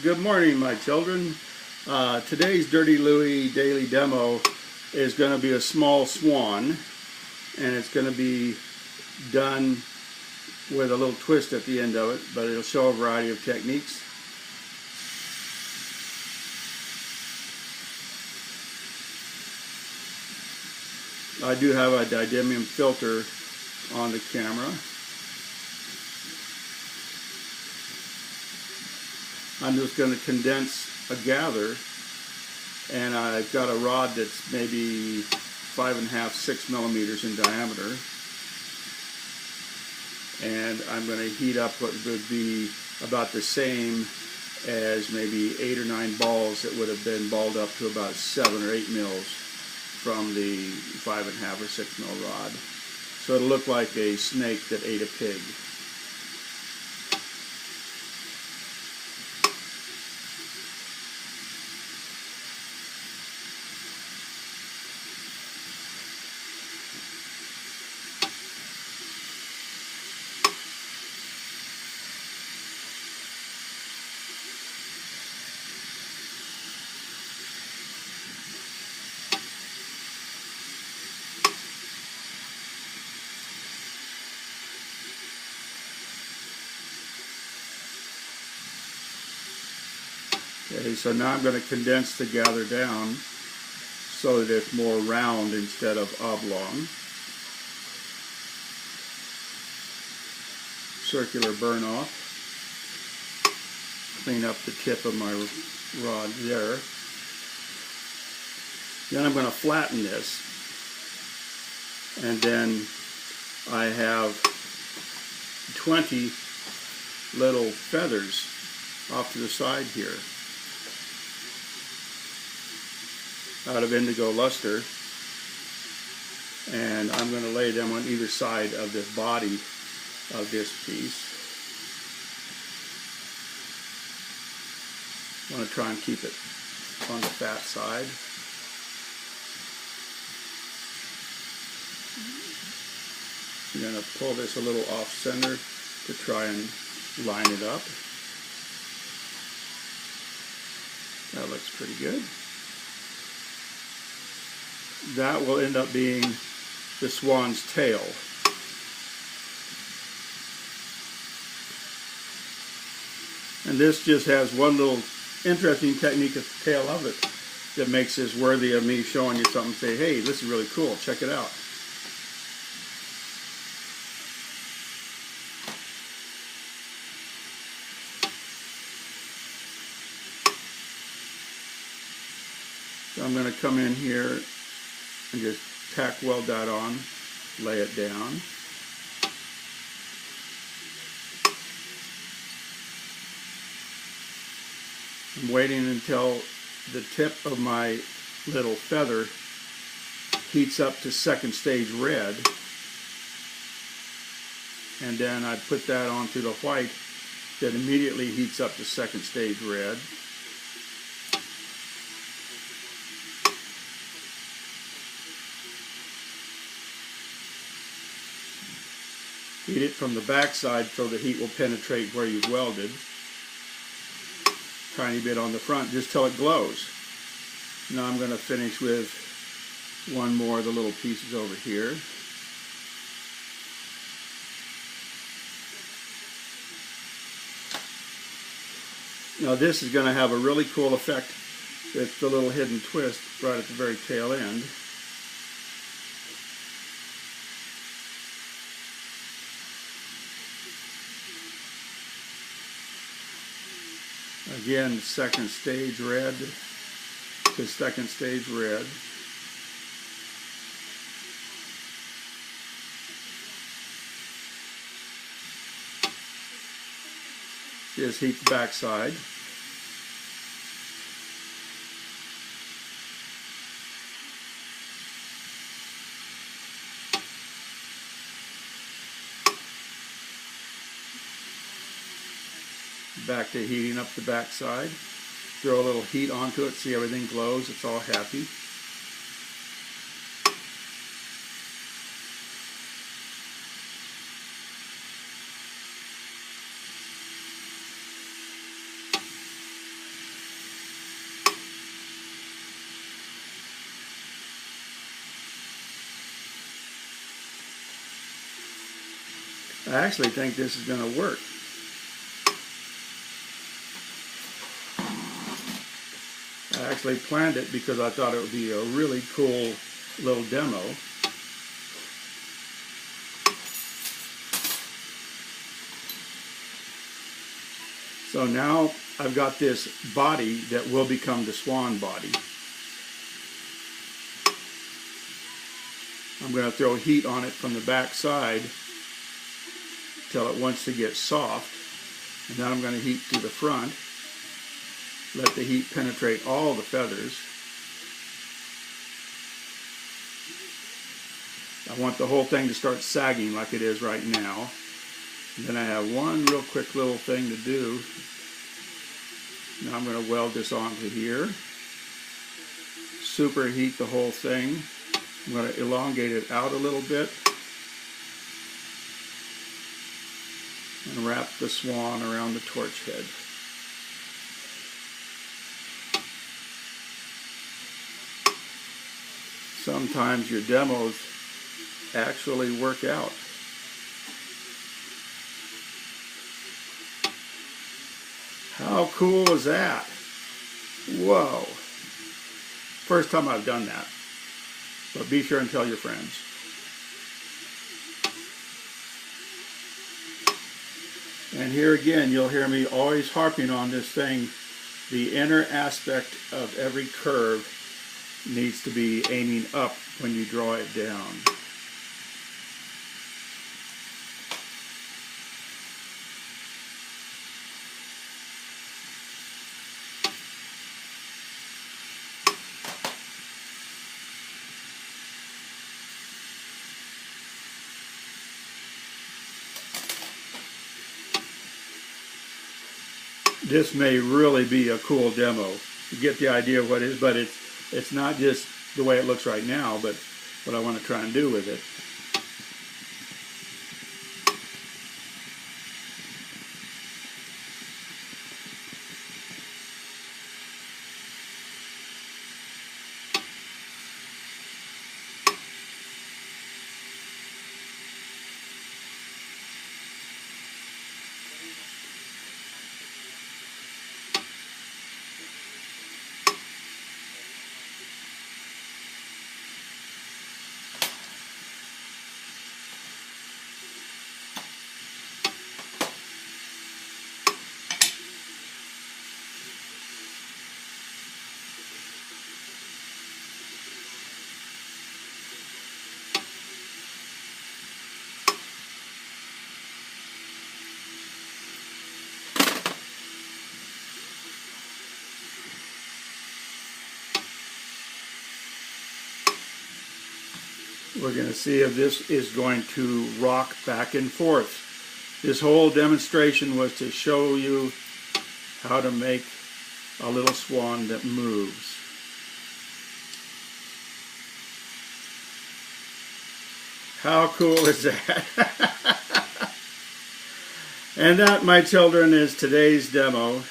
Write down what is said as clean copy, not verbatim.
Good morning, my children. Today's Dirty Louie daily demo is going to be a small swan, and it's going to be done with a little twist at the end of it, but it'll show a variety of techniques. I do have a didymium filter on the camera. I'm just going to condense a gather, and I've got a rod that's maybe 5.5, 6 millimeters in diameter, and I'm going to heat up what would be about the same as maybe 8 or 9 balls that would have been balled up to about 7 or 8 mils from the 5.5 or 6 mil rod. So it'll look like a snake that ate a pig. Okay, so now I'm going to condense the gather down so that it's more round instead of oblong. Circular burn off. Clean up the tip of my rod there. Then I'm going to flatten this, and then I have 20 little feathers off to the side here out of indigo luster, and I'm going to lay them on either side of the body of this piece. I want to try and keep it on the fat side. I'm going to pull this a little off center to try and line it up. That looks pretty good. That will end up being the swan's tail. And this just has one little interesting technique at the tail of it that makes this worthy of me showing you something. Say, hey, this is really cool, check it out. So I'm going to come in here and just tack weld that on, lay it down. I'm waiting until the tip of my little feather heats up to second stage red, and then I put that onto the white that immediately heats up to second stage red. Heat it from the back side so the heat will penetrate where you've welded. Tiny bit on the front, just till it glows. Now I'm going to finish with one more of the little pieces over here. Now this is going to have a really cool effect. It's the little hidden twist right at the very tail end. Again, second stage red to second stage red. Just heat the back side. Back to heating up the back side. Throw a little heat onto it, see everything glows, it's all happy. I actually think this is going to work. I actually planned it because I thought it would be a really cool little demo. So now I've got this body that will become the Swan body. I'm going to throw heat on it from the back side till it wants to get soft. And then I'm going to heat to the front. Let the heat penetrate all the feathers. I want the whole thing to start sagging like it is right now. And then I have one real quick little thing to do. Now I'm going to weld this onto here. Superheat the whole thing. I'm going to elongate it out a little bit. And wrap the Swan around the torch head. Sometimes your demos actually work out. How cool is that? Whoa. First time I've done that. But be sure and tell your friends. And here again, you'll hear me always harping on this thing. The inner aspect of every curve needs to be aiming up when you draw it down. This may really be a cool demo. You get the idea of what it is, but it's not just the way it looks right now, but what I want to try and do with it. We're going to see if this is going to rock back and forth. This whole demonstration was to show you how to make a little swan that moves. How cool is that? And that, my children, is today's demo.